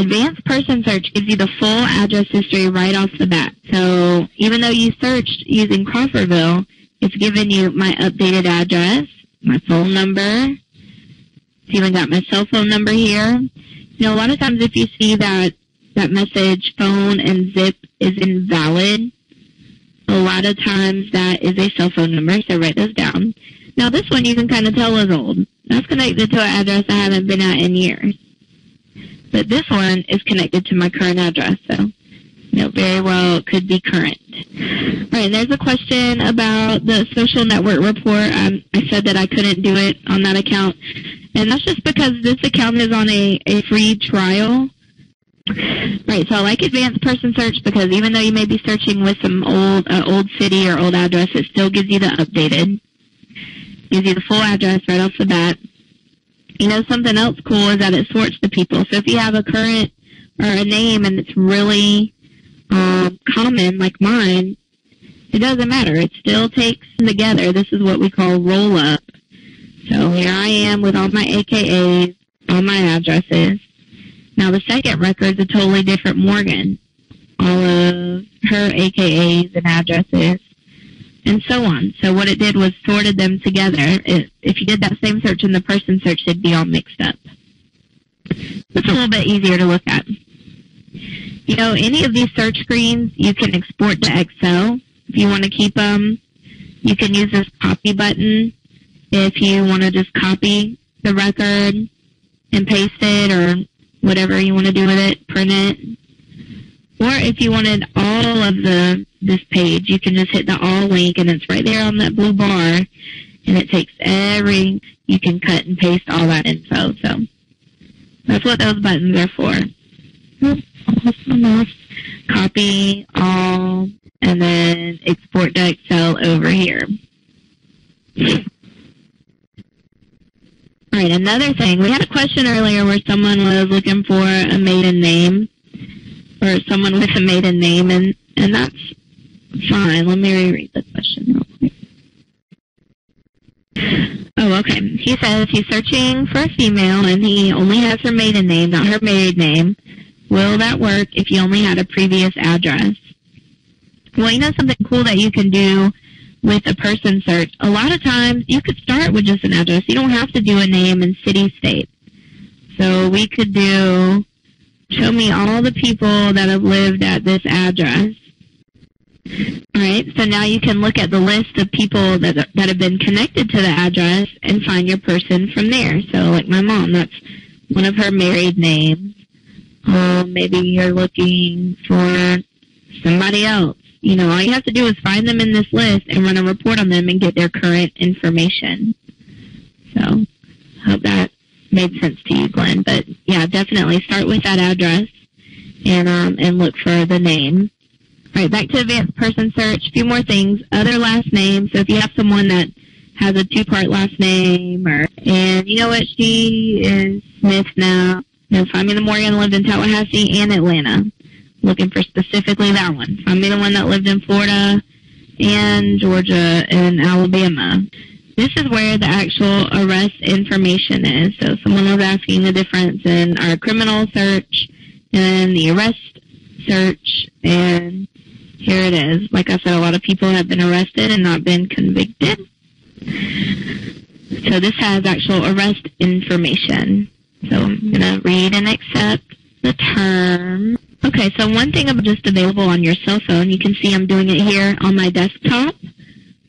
advanced person search gives you the full address history right off the bat. So even though you searched using Crawfordville, it's giving you my updated address, my phone number. It's even got my cell phone number here. You know, a lot of times if you see that message, phone and zip is invalid, a lot of times that is a cell phone number, so write those down. Now this one you can kind of tell is old. That's connected to an address I haven't been at in years. But this one is connected to my current address, so you know, very well could be current. All right, there's a question about the social network report. I said that I couldn't do it on that account, and that's just because this account is on a free trial. Right, so I like advanced person search because even though you may be searching with some old city or old address, it still gives you the updated. Gives you the full address right off the bat. You know, something else cool is that it sorts the people. So if you have a current or a name and it's really common, like mine, it doesn't matter. It still takes them together. This is what we call roll-up. So here I am with all my AKAs, all my addresses. Now the second record is a totally different Morgan. All of her AKAs and addresses, and so on. So what it did was sorted them together. If you did that same search in the person search, it'd be all mixed up. It's a little bit easier to look at. You know, any of these search screens, you can export to Excel. If you want to keep them, you can use this copy button. If you want to just copy the record and paste it or whatever you want to do with it, print it. Or if you wanted all of this page, you can just hit the all link and it's right there on that blue bar, and it takes you can cut and paste all that info. So that's what those buttons are for. Copy all and then export to Excel over here. All right, another thing. We had a question earlier where someone was looking for a maiden name, or someone with a maiden name, and that's fine. Let me reread the question real quick. Oh, okay. He says he's searching for a female, and he only has her maiden name, not her married name. Will that work if you only had a previous address? Well, you know something cool that you can do with a person search? A lot of times, you could start with just an address. You don't have to do a name and city, state. So we could do, show me all the people that have lived at this address. All right, so now you can look at the list of people that have been connected to the address and find your person from there. So like my mom, that's one of her married names. Maybe you're looking for somebody else. You know, all you have to do is find them in this list and run a report on them and get their current information. So I hope that made sense to you, Glenn. But yeah, definitely start with that address and look for the name. All right, back to advanced person search. A few more things. Other last names. So if you have someone that has a two-part last name, and you know what, she is Smith now. You know, find me the Morgan lived in Tallahassee and Atlanta. Looking for specifically that one. Find me the one that lived in Florida and Georgia and Alabama. This is where the actual arrest information is. So someone was asking the difference in our criminal search and the arrest search, and here it is. Like I said, a lot of people have been arrested and not been convicted. So this has actual arrest information. So I'm going to read and accept the term. Okay, so one thing about just available on your cell phone, you can see I'm doing it here on my desktop.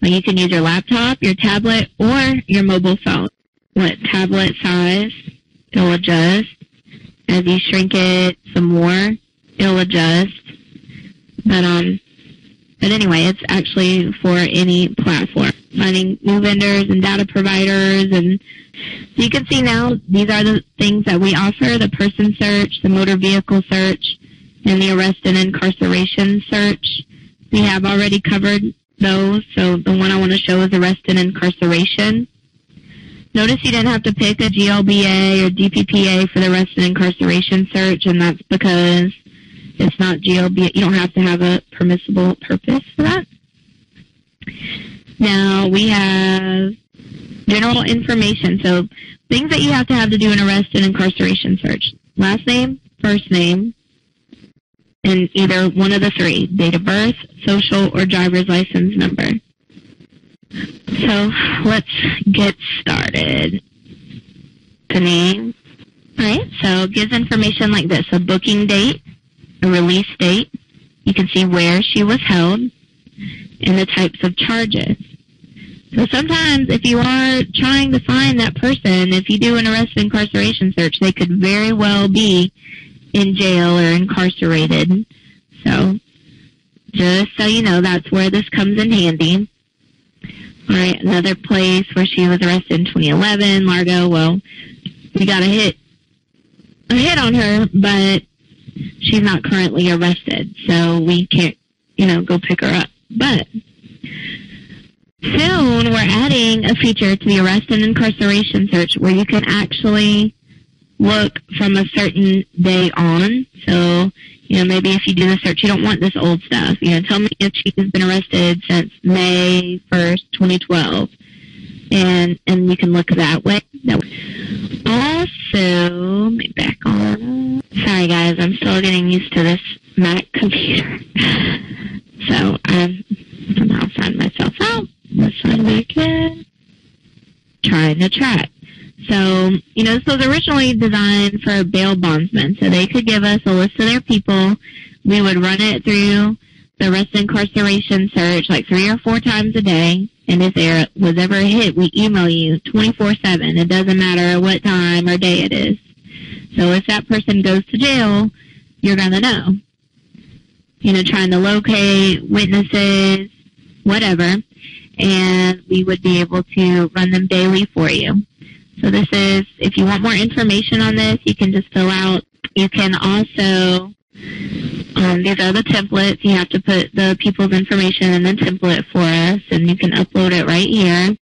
You can use your laptop, your tablet, or your mobile phone. What tablet size, it'll adjust. As you shrink it some more, it'll adjust. But anyway, it's actually for any platform. Finding new vendors and data providers. And so you can see now, these are the things that we offer: the person search, the motor vehicle search, and the arrest and incarceration search. We have already covered those, so the one I want to show is arrest and incarceration. Notice you didn't have to pick a GLBA or DPPA for the arrest and incarceration search, and that's because it's not GLBA. You don't have to have a permissible purpose for that. Now we have general information, so things that you have to do an arrest and incarceration search: last name, first name, and either one of the three, date of birth, social, or driver's license number. So let's get started. The name. All right, so it gives information like this: a booking date, a release date. You can see where she was held, and the types of charges. So sometimes if you are trying to find that person, if you do an arrest and incarceration search, they could very well be in jail or incarcerated. So just so you know, that's where this comes in handy. All right, another place where she was arrested in 2011, Largo. Well, we got a hit on her, but she's not currently arrested, so we can't, go pick her up. But soon we're adding a feature to the arrest and incarceration search where you can actually look from a certain day on. So, maybe if you do the search, you don't want this old stuff. Tell me if she's been arrested since May 1st, 2012. And you can look that way. Also, let me back on. Sorry guys, I'm still getting used to this Mac computer. So I somehow find myself out. Let's find me again. Trying to track. So, this was originally designed for bail bondsmen. So they could give us a list of their people. We would run it through the arrest and incarceration search like 3 or 4 times a day. And if there was ever a hit, we email you 24/7. It doesn't matter what time or day it is. So if that person goes to jail, you're going to know. Trying to locate witnesses, whatever. And we would be able to run them daily for you. So this is, if you want more information on this, you can just fill out. You can also, these are the templates. You have to put the people's information in the template for us, and you can upload it right here.